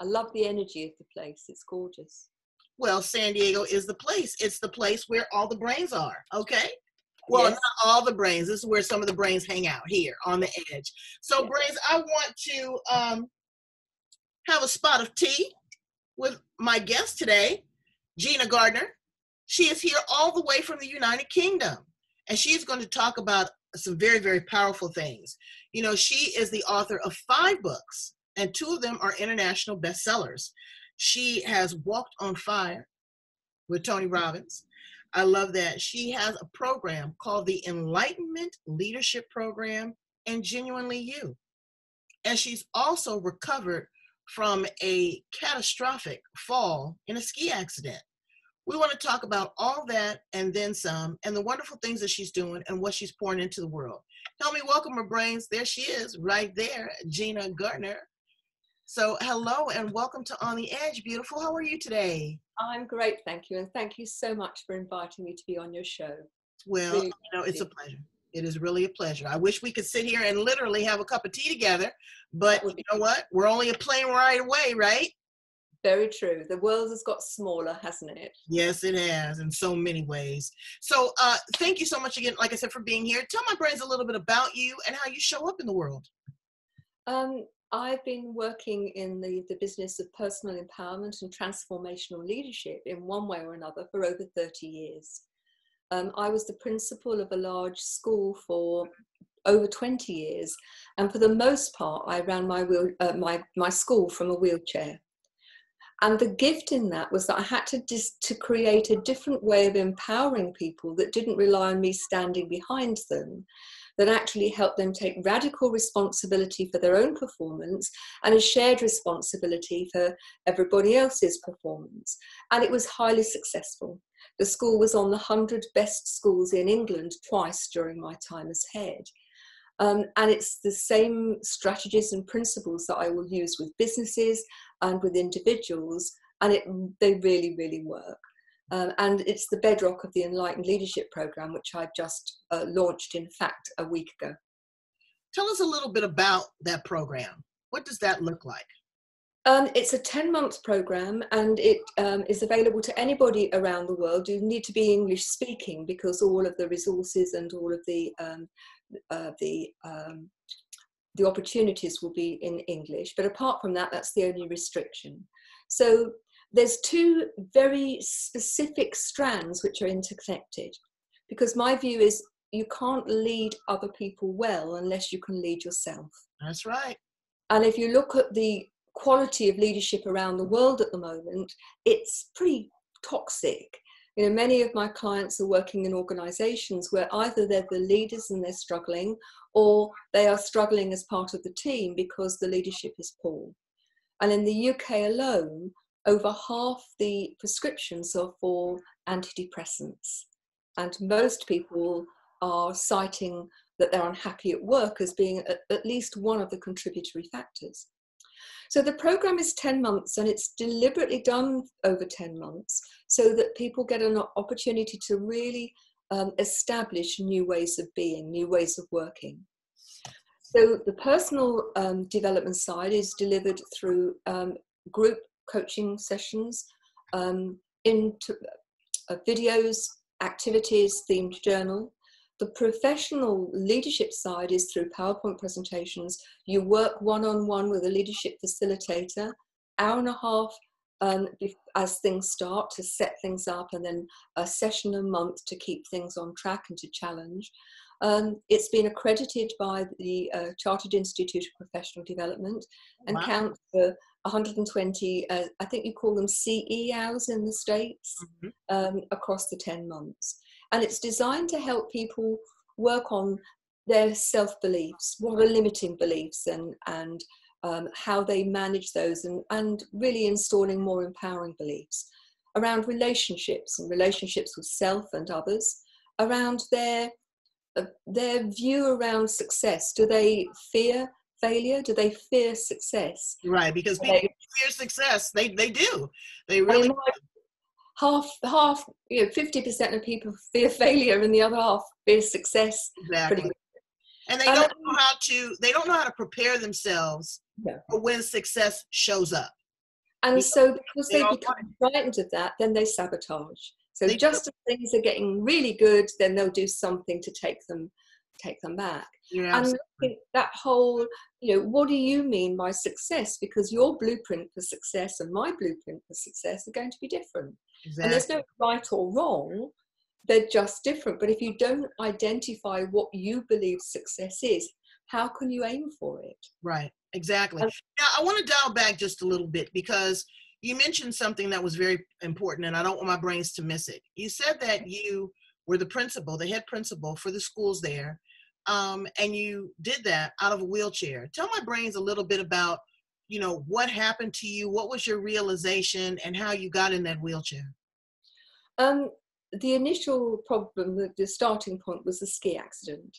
I love the energy of the place. It's gorgeous. Well, San Diego is the place. It's the place where all the brains are, okay? Well, Yes. not all the brains. This is where some of the brains hang out, here on the edge. So, Yes. brains, I want to have a spot of tea with my guest today, Gina Gardiner. She is here all the way from the United Kingdom, and she is going to talk about some very, very powerful things. You know, she is the author of 5 books, and 2 of them are international bestsellers. She has Walked on Fire with Tony Robbins. I love that. She has a program called the Enlightenment Leadership Program and Genuinely You. And she's also recovered from a catastrophic fall in a ski accident. We want to talk about all that and then some, and the wonderful things that she's doing and what she's pouring into the world. Help me welcome her, brains. There she is, right there, Gina Gardiner. So hello and welcome to On the Edge, beautiful. How are you today? I'm great, thank you. And thank you so much for inviting me to be on your show. Well, Really, you know, it's a pleasure. It is really a pleasure. I wish we could sit here and literally have a cup of tea together, but you know what? We're only a plane ride away, right? Very true. The world has got smaller, hasn't it? Yes, it has, in so many ways. So thank you so much again, like I said, for being here. Tell my brains a little bit about you and how you show up in the world. I've been working in the business of personal empowerment and transformational leadership in one way or another for over 30 years. I was the principal of a large school for over 20 years, and for the most part, I ran my school from a wheelchair. And the gift in that was that I had to create a different way of empowering people that didn't rely on me standing behind them, that actually helped them take radical responsibility for their own performance and a shared responsibility for everybody else's performance. And it was highly successful. The school was on the 100 best schools in England twice during my time as head. And it's the same strategies and principles that I will use with businesses and with individuals, and they really, really work. And it's the bedrock of the Enlightened Leadership Program, which I just launched, in fact, a week ago. Tell us a little bit about that program. What does that look like? It's a 10-month program, and it is available to anybody around the world. You need to be English speaking because all of the resources and all of the opportunities will be in English. But apart from that, that's the only restriction. So there's 2 very specific strands which are interconnected, because my view is you can't lead other people well unless you can lead yourself. That's right. And if you look at the quality of leadership around the world at the moment, it's pretty toxic. You know, many of my clients are working in organizations where either they're the leaders and they're struggling, or they are struggling as part of the team because the leadership is poor. And in the UK alone, over half the prescriptions are for antidepressants. And most people are citing that they're unhappy at work as being at least one of the contributory factors. So the program is 10 months, and it's deliberately done over 10 months so that people get an opportunity to really establish new ways of being, new ways of working. So the personal development side is delivered through group coaching sessions, into videos, activities, themed journal. The professional leadership side is through PowerPoint presentations. You work one-on-one with a leadership facilitator, hour and a half as things start to set things up, and then a session a month to keep things on track and to challenge. It's been accredited by the Chartered Institute of Professional Development and Wow. counts for 120, I think you call them CE hours in the States, across the 10 months. And it's designed to help people work on their self-beliefs, what are limiting beliefs, and how they manage those, and really installing more empowering beliefs around relationships and relationships with self and others, around their view around success. Do they fear failure? Do they fear success? Right, because people fear success. They do. They really do. Half, 50% of people fear failure, and the other half fear success. Exactly. And they don't know how to prepare themselves for when success shows up. And You so know, because they they all become want it. frightened of that, then they sabotage. So They do. just as things are getting really good, then they'll do something to take them back. You're And I absolutely right. think that whole, what do you mean by success? Because your blueprint for success and my blueprint for success are going to be different. And there's Exactly. no right or wrong, they're just different. But if you don't identify what you believe success is, how can you aim for it? Right. Exactly. And Now, I want to dial back just a little bit because you mentioned something that was very important, and I don't want my brains to miss it. You said that you were the principal, the head principal for the schools there, and you did that out of a wheelchair. Tell my brains a little bit about, what happened to you, what was your realization, and how you got in that wheelchair. the initial problem, the starting point was the ski accident.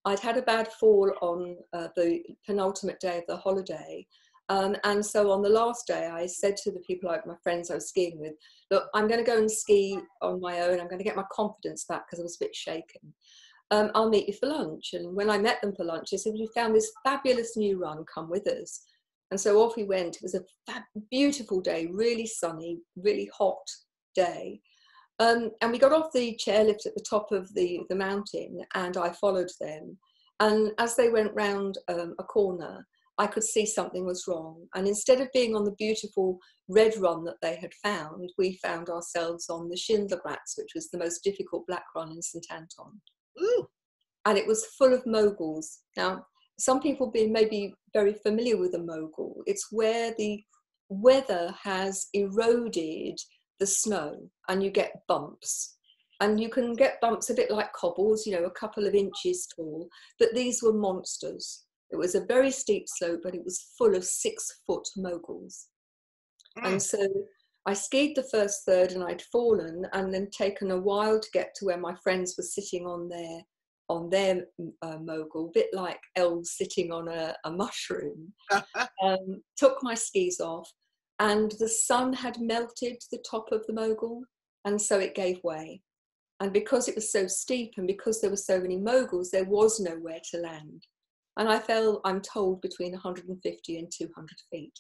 I'd had a bad fall on the penultimate day of the holiday. And so on the last day, I said to the people, like my friends I was skiing with, look, I'm going to go and ski on my own. I'm going to get my confidence back because I was a bit shaken. I'll meet you for lunch. And when I met them for lunch, they said, we found this fabulous new run, come with us. And so off we went. It was a beautiful day, really sunny, really hot day. And we got off the chairlift at the top of the mountain, and I followed them. And as they went round a corner, I could see something was wrong. And instead of being on the beautiful red run that they had found, we found ourselves on the Schindlergratz, which was the most difficult black run in St Anton. Ooh. And it was full of moguls. Now, some people may be very familiar with a mogul. It's where the weather has eroded the snow and you get bumps. And you can get bumps a bit like cobbles, a couple of inches tall, but these were monsters. It was a very steep slope, but it was full of 6-foot moguls. And so I skied the first third and I'd fallen and then taken a while to get to where my friends were sitting on their mogul, a bit like elves sitting on a mushroom. Took my skis off, and the sun had melted the top of the mogul, and so it gave way. And because it was so steep and because there were so many moguls, there was nowhere to land. And I fell, I'm told, between 150 and 200 feet.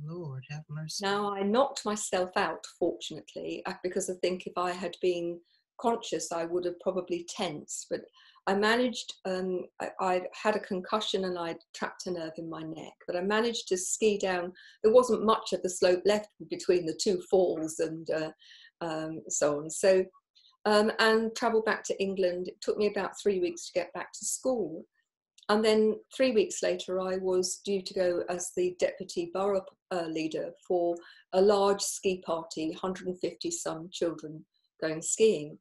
Lord have mercy. Now, I knocked myself out, fortunately, because I think if I had been conscious, I would have probably tensed. But I managed, I had a concussion and I'd trapped a nerve in my neck, but I managed to ski down. There wasn't much of the slope left between the two falls and so on. So, and travelled back to England. It took me about 3 weeks to get back to school. And then 3 weeks later, I was due to go as the deputy borough leader for a large ski party, 150 some children going skiing.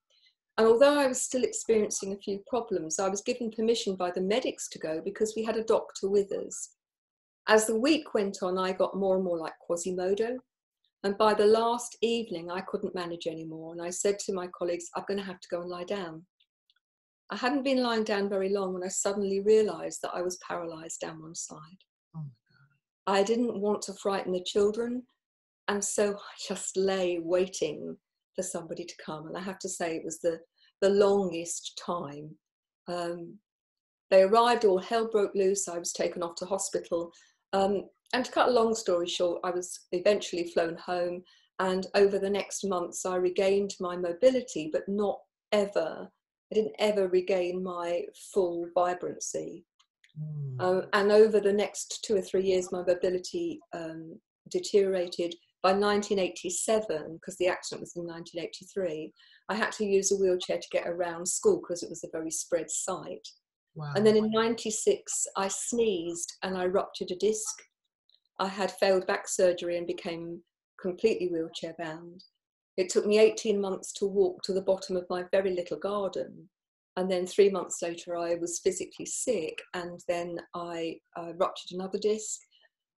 And although I was still experiencing a few problems, I was given permission by the medics to go because we had a doctor with us. As the week went on, I got more and more like Quasimodo. And by the last evening, I couldn't manage anymore. And I said to my colleagues, I'm going to have to go and lie down. I hadn't been lying down very long when I suddenly realised that I was paralysed down one side. Oh my God. I didn't want to frighten the children, and so I just lay waiting for somebody to come. And I have to say it was the longest time. They arrived, all hell broke loose. I was taken off to hospital. And to cut a long story short, I was eventually flown home. And over the next months, I regained my mobility, but I didn't ever regain my full vibrancy. And over the next 2 or 3 years, my mobility deteriorated. By 1987, because the accident was in 1983, I had to use a wheelchair to get around school because it was a very spread site. Wow. And then in 96, I sneezed and I ruptured a disc. I had failed back surgery and became completely wheelchair bound. It took me 18 months to walk to the bottom of my very little garden. And then 3 months later, I was physically sick. And then I ruptured another disc.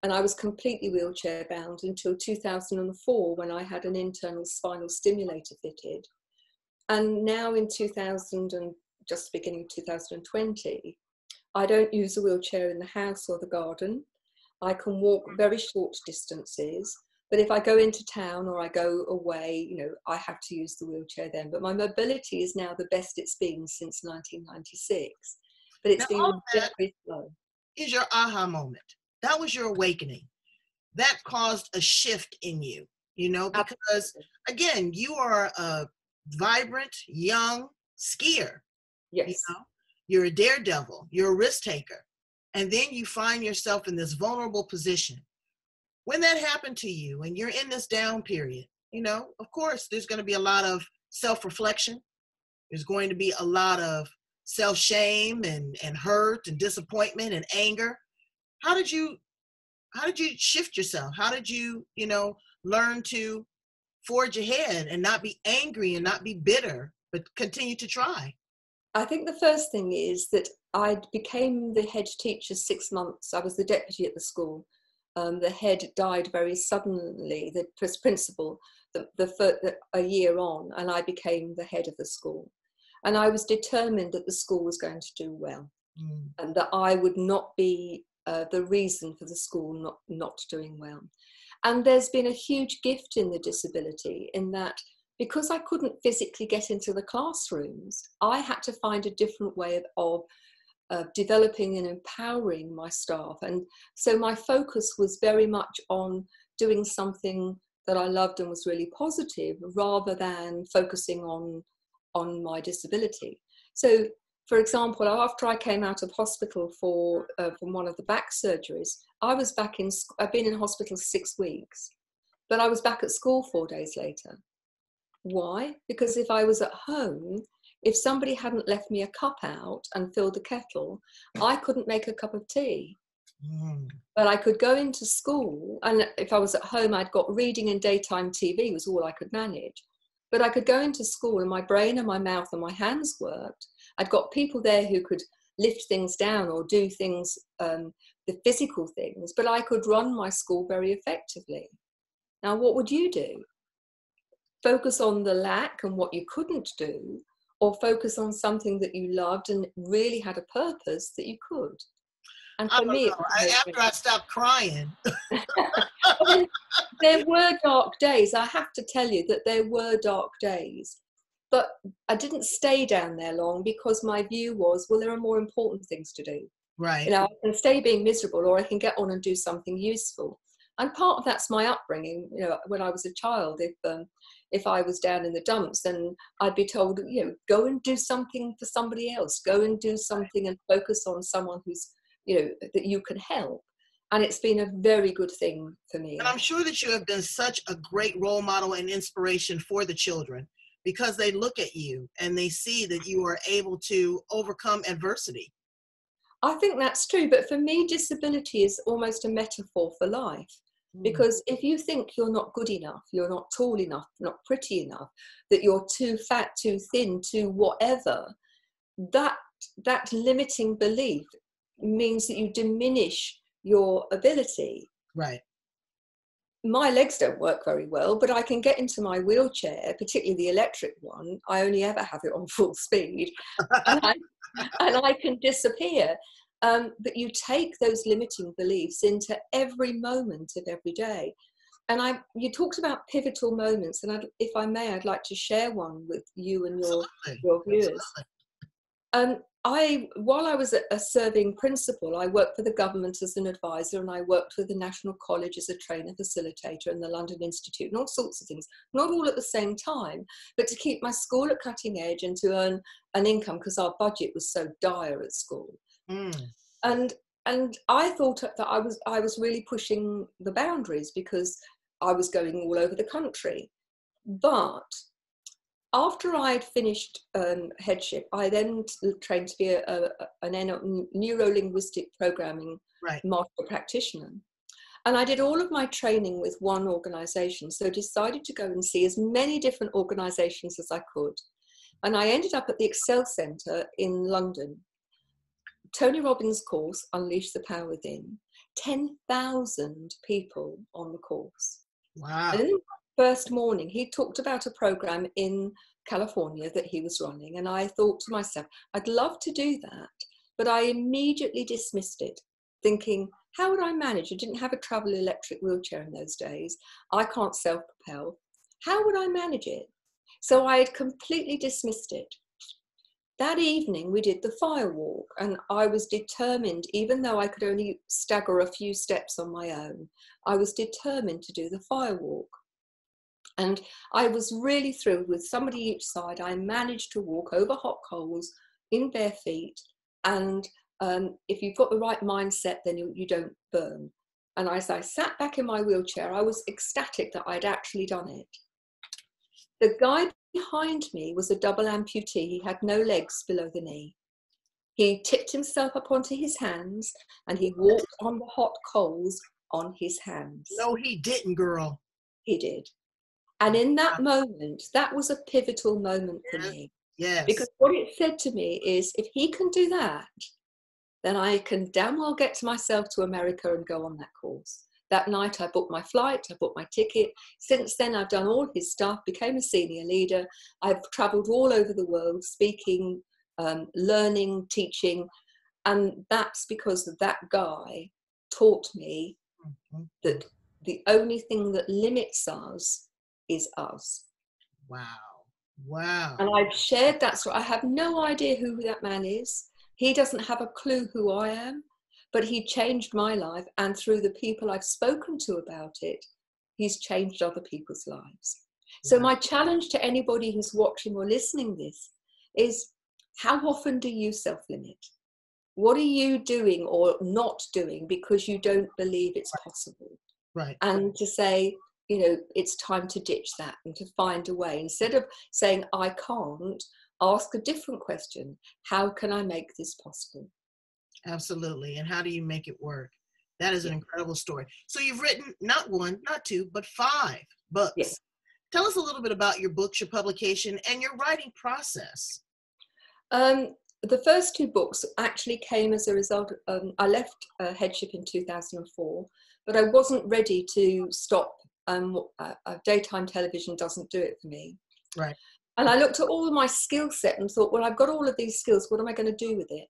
And I was completely wheelchair bound until 2004 when I had an internal spinal stimulator fitted. And now in 2000 and just beginning of 2020, I don't use a wheelchair in the house or the garden. I can walk very short distances. But if I go into town or I go away, I have to use the wheelchair then. But my mobility is now the best it's been since 1996. But it's Now, been all of that very slow. is your aha moment. That was your awakening. that caused a shift in you, you know, because Absolutely. again, you are a vibrant, young skier, you Yes. know, you're a daredevil, you're a risk taker. And then you find yourself in this vulnerable position. When that happened to you and you're in this down period, you know, of course, there's going to be a lot of self-reflection. There's going to be a lot of self-shame and hurt and disappointment and anger. How did you shift yourself? How did you, you know, learn to forge ahead and not be angry and not be bitter, but continue to try? I think the first thing is that I became the head teacher 6 months. I was the deputy at the school. The head died very suddenly, the principal, a year on, and I became the head of the school. And I was determined that the school was going to do well, and that I would not be the reason for the school not doing well. And there's been a huge gift in the disability in that because I couldn't physically get into the classrooms, I had to find a different way of developing and empowering my staff. And so my focus was very much on doing something that I loved and was really positive rather than focusing on my disability. So, for example, after I came out of hospital from one of the back surgeries, I've been in hospital 6 weeks, but I was back at school 4 days later. Why? Because if I was at home, if somebody hadn't left me a cup out and filled the kettle, I couldn't make a cup of tea. But I could go into school, and if I was at home, I'd got reading and daytime TV was all I could manage. But I could go into school and my brain and my mouth and my hands worked. I'd got people there who could lift things down or do things, the physical things, but I could run my school very effectively. Now, what would you do? Focus on the lack and what you couldn't do, or focus on something that you loved and really had a purpose that you could? And I for don't me, know. After I stopped crying. there were dark days. I have to tell you that there were dark days. But I didn't stay down there long because my view was, well, there are more important things to do. Right. You know, I can stay being miserable or I can get on and do something useful. And part of that's my upbringing. You know, when I was a child, if I was down in the dumps, then I'd be told, you know, go and do something for somebody else. Go and do something and focus on someone who's, you know, that you can help. And it's been a very good thing for me. And I'm sure that you have been such a great role model and inspiration for the children because they look at you and they see that you are able to overcome adversity. I think that's true. But for me, disability is almost a metaphor for life. Because if you think you're not good enough, you're not tall enough, not pretty enough, that you're too fat, too thin, too whatever, that limiting belief means that you diminish your ability. Right. My legs don't work very well, but I can get into my wheelchair, particularly the electric one. I only ever have it on full speed, and I can disappear. But you take those limiting beliefs into every moment of every day. And you talked about pivotal moments, and if I may, I'd like to share one with you and your viewers. While I was a serving principal, I worked for the government as an advisor, and I worked with the National College as a trainer facilitator and the London Institute and all sorts of things, not all at the same time, but to keep my school at cutting edge and to earn an income because our budget was so dire at school. And I thought that I was really pushing the boundaries because I was going all over the country. But after I'd finished headship, I then trained to be a neuro-linguistic programming master practitioner. And I did all of my training with one organisation, so I decided to go and see as many different organisations as I could. And I ended up at the Excel Centre in London. Tony Robbins' course, Unleash the Power Within, 10,000 people on the course. Wow. And in the first morning, he talked about a program in California that he was running. And I thought to myself, I'd love to do that. But I immediately dismissed it, thinking, how would I manage? I didn't have a travel electric wheelchair in those days. I can't self-propel. How would I manage it? So I had completely dismissed it. that evening we did the fire walk, and I was determined, even though I could only stagger a few steps on my own, I was determined to do the fire walk. And I was really thrilled. With somebody each side, I managed to walk over hot coals in bare feet. And if you've got the right mindset, then you don't burn. And as I sat back in my wheelchair, I was ecstatic that I'd actually done it. The guy behind me was a double amputee. He had no legs below the knee. He tipped himself up onto his hands and he walked on the hot coals on his hands. No, he didn't, girl. He did. And in that moment, that was a pivotal moment for me. Yes. Because what it said to me is, if he can do that, then I can damn well get myself to America and go on that course. That night I booked my flight, I booked my ticket. Since then I've done all his stuff, became a senior leader. I've traveled all over the world, speaking, learning, teaching. And that's because that guy taught me that the only thing that limits us is us. Wow. Wow. And I've shared that story. I have no idea who that man is. He doesn't have a clue who I am, but he changed my life. And through the people I've spoken to about it, he's changed other people's lives. So my challenge to anybody who's watching or listening this is, how often do you self-limit? What are you doing or not doing because you don't believe it's possible? Right. And to say, you know, it's time to ditch that and to find a way. Instead of saying, I can't, ask a different question. How can I make this possible? Absolutely. And how do you make it work? That is an incredible story. So you've written not one, not two, but 5 books. Yes. Tell us a little bit about your books, your publication, and your writing process. The first 2 books actually came as a result of, I left Headship in 2004, but I wasn't ready to stop. Daytime television doesn't do it for me. Right. And I looked at all of my skill set and thought, well, I've got all of these skills. What am I going to do with it?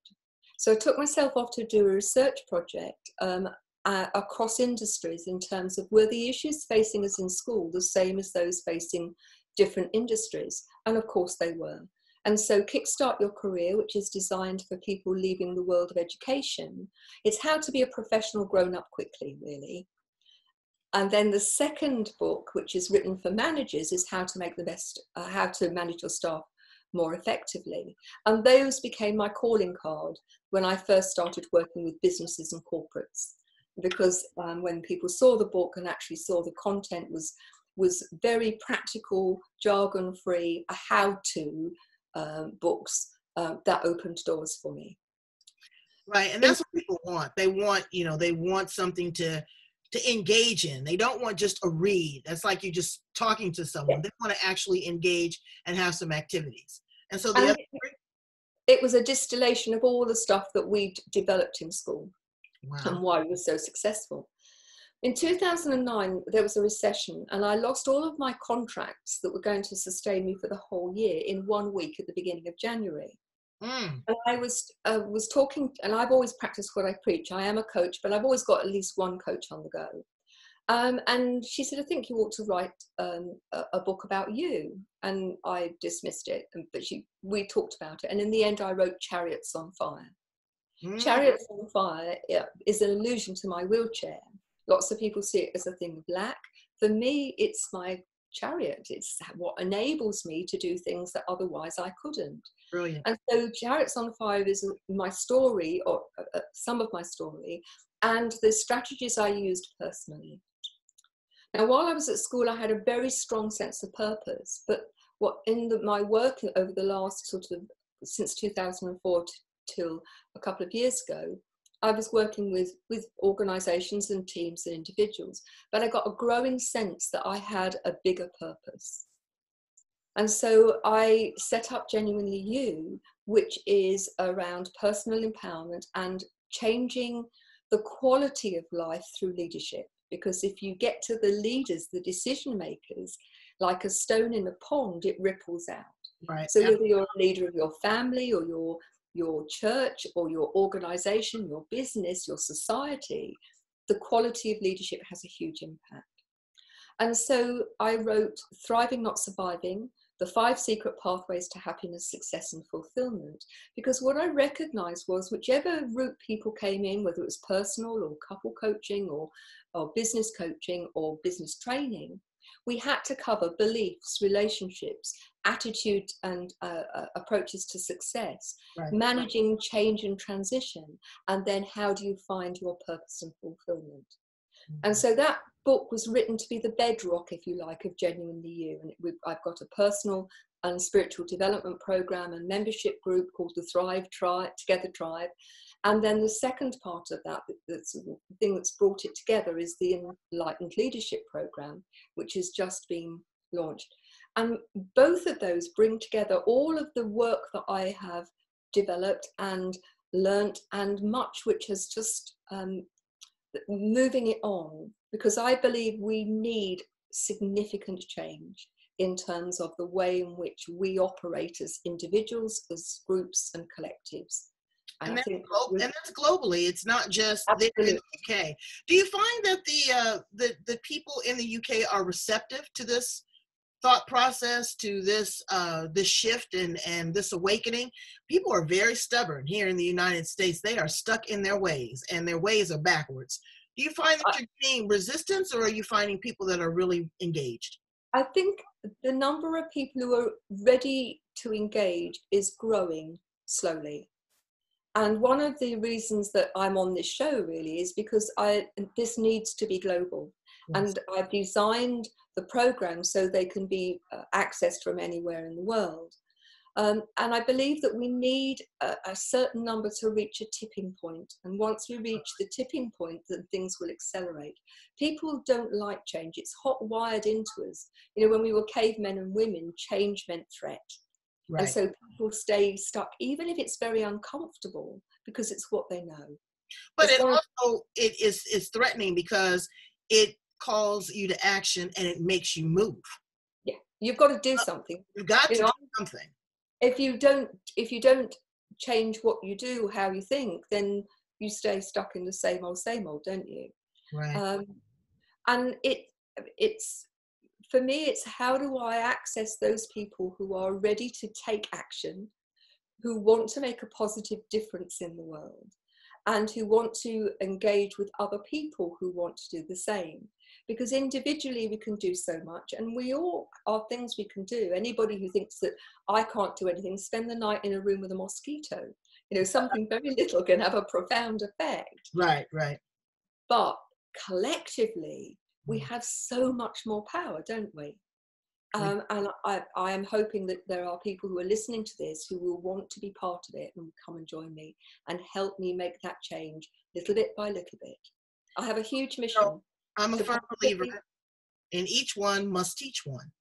So I took myself off to do a research project across industries in terms of, were the issues facing us in school the same as those facing different industries? And of course they were. And so Kickstart Your Career, which is designed for people leaving the world of education, it's how to be a professional grown up quickly, really. And then the second book, which is written for managers, is how to make the best, how to manage your staff more effectively. And those became my calling card when I first started working with businesses and corporates, because when people saw the book and actually saw the content was very practical, jargon-free, a how-to books that opened doors for me. Right, and that's what people want. They want, you know, they want something to engage in. They don't want just a read. That's like you just talking to someone. They want to actually engage and have some activities. And so it was a distillation of all the stuff that we'd developed in school. Wow. And why we were so successful. In 2009, there was a recession, and I lost all of my contracts that were going to sustain me for the whole year in 1 week at the beginning of January. And I was talking, and I've always practiced what I preach. I am a coach, but I've always got at least one coach on the go. And she said, I think you ought to write a book about you. And I dismissed it, but we talked about it. And in the end, I wrote Chariots on Fire. Chariots on Fire is an allusion to my wheelchair. Lots of people see it as a thing of lack. For me, it's my chariot. It's what enables me to do things that otherwise I couldn't. Brilliant. And so Chariots on Fire is my story, or some of my story, and the strategies I used personally. Now, while I was at school, I had a very strong sense of purpose, but my work over the last since 2004 till a couple of years ago, I was working with organizations and teams and individuals, but I got a growing sense that I had a bigger purpose. And so I set up Genuinely You, which is around personal empowerment and changing the quality of life through leadership. Because if you get to the leaders, the decision makers, like a stone in a pond, it ripples out. Right. So whether you're a leader of your family or your church or your organization, your business, your society, the quality of leadership has a huge impact. And so I wrote Thriving, Not Surviving, the 5 secret pathways to happiness, success, and fulfillment. Because what I recognized was whichever route people came in, whether it was personal or couple coaching or business coaching or business training, we had to cover beliefs, relationships, attitude and approaches to success, Right. managing change and transition, and then how do you find your purpose and fulfillment. And so that book was written to be the bedrock, if you like, of Genuinely You. And I've got a personal and spiritual development program and membership group called the Thrive Tribe, Together Tribe. And then the second part of that, that's the thing that's brought it together, is the Enlightened Leadership Program, which has just been launched. And both of those bring together all of the work that I have developed and learnt, and much which has just moving it on, because I believe we need significant change in terms of the way in which we operate as individuals, as groups and collectives. And that's globally. It's not just there in the UK. Do you find that the people in the UK are receptive to this thought process, to this this shift and this awakening? People are very stubborn here in the United States. They are stuck in their ways, and their ways are backwards. Do you find that you're getting resistance, or are you finding people that are really engaged? I think the number of people who are ready to engage is growing slowly. And one of the reasons that I'm on this show really is because this needs to be global. Yes. And I've designed the program so they can be accessed from anywhere in the world. And I believe that we need a certain number to reach a tipping point. And once we reach the tipping point, then things will accelerate. People don't like change. It's hot wired into us. You know, when we were cavemen and women, change meant threat. Right. And so people stay stuck, even if it's very uncomfortable, because it's what they know. But it's threatening because it calls you to action and it makes you move. Yeah, you've got to do something. You've got to do something. If you don't change what you do, how you think, then you stay stuck in the same old, don't you? Right. And it's for me, it's how do I access those people who are ready to take action, who want to make a positive difference in the world, and who want to engage with other people who want to do the same. Because individually we can do so much, and we all are things we can do. Anybody who thinks that I can't do anything, spend the night in a room with a mosquito. You know, something very little can have a profound effect. Right, right. But collectively, we have so much more power, don't we? And I am hoping that there are people who are listening to this who will want to be part of it and come and join me and help me make that change little bit by little bit. I have a huge mission. So, I'm a firm believer in each one must teach one.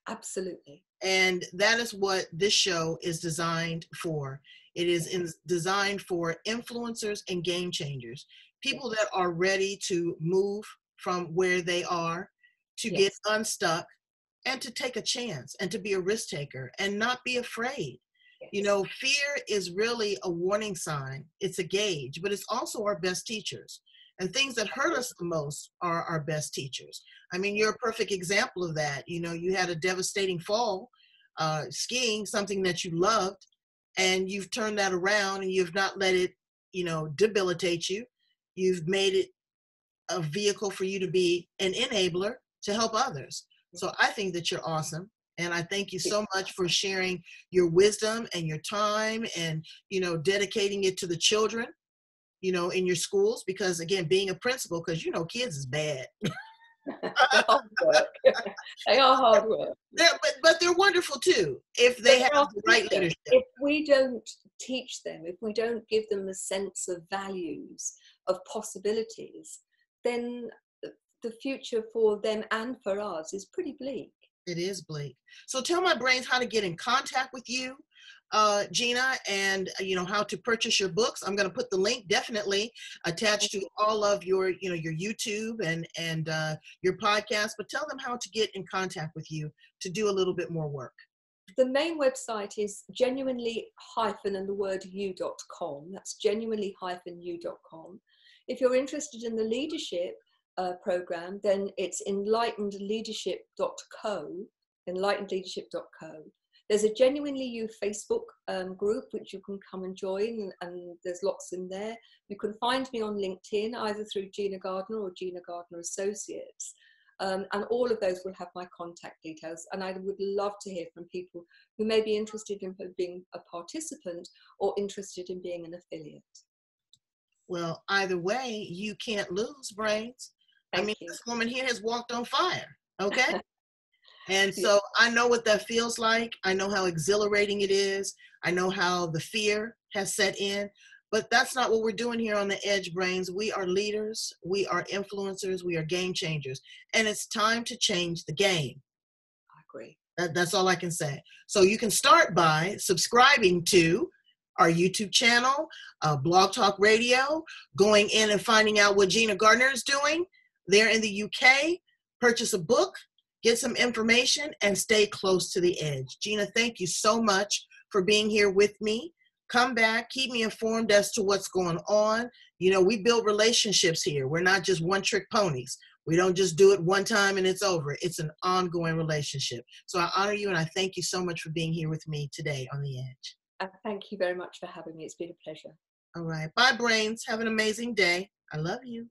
Absolutely. And that is what this show is designed for. It is designed for influencers and game changers, people that are ready to move from where they are, to get unstuck, and to take a chance, and to be a risk taker and not be afraid. Yes. You know, fear is really a warning sign. It's a gauge, but it's also our best teachers. And things that hurt us the most are our best teachers. I mean, you're a perfect example of that. You know, you had a devastating fall skiing, something that you loved, and you've turned that around and you've not let it, you know, debilitate you. You've made it a vehicle for you to be an enabler to help others. So I think that you're awesome. And I thank you so much for sharing your wisdom and your time and, you know, dedicating it to the children, you know, in your schools, because again, being a principal, because, you know, kids is bad. Hard work. They are hard work. But they're wonderful too, if they have the right leadership. If we don't teach them, if we don't give them a sense of values, of possibilities, then the future for them and for us is pretty bleak. It is bleak. So tell my brains how to get in contact with you, Gina, and you know, how to purchase your books. I'm going to put the link definitely attached to all of your, you know, your YouTube and your podcast, but tell them how to get in contact with you to do a little bit more work. The main website is genuinely-u.com. That's genuinely-u.com. If you're interested in the leadership program, then it's enlightenedleadership.co, enlightenedleadership.co. There's a Genuinely You Facebook group which you can come and join, and there's lots in there. You can find me on LinkedIn either through Gina Gardiner or Gina Gardiner Associates. And all of those will have my contact details. And I would love to hear from people who may be interested in being a participant or interested in being an affiliate. Well, either way, you can't lose, Brains. Thank you. This woman here has walked on fire, okay? And so I know what that feels like. I know how exhilarating it is. I know how the fear has set in. But that's not what we're doing here on The Edge, Brains. We are leaders. We are influencers. We are game changers. And it's time to change the game. I agree. That's all I can say. So you can start by subscribing to our YouTube channel, Blog Talk Radio, going in and finding out what Gina Gardiner is doing there in the UK. Purchase a book, get some information, and stay close to the edge. Gina, thank you so much for being here with me. Come back, keep me informed as to what's going on. You know, we build relationships here. We're not just one-trick ponies. We don't just do it one time and it's over. It's an ongoing relationship. So I honor you and I thank you so much for being here with me today on The Edge. Thank you very much for having me. It's been a pleasure. All right. Bye, Brains. Have an amazing day. I love you.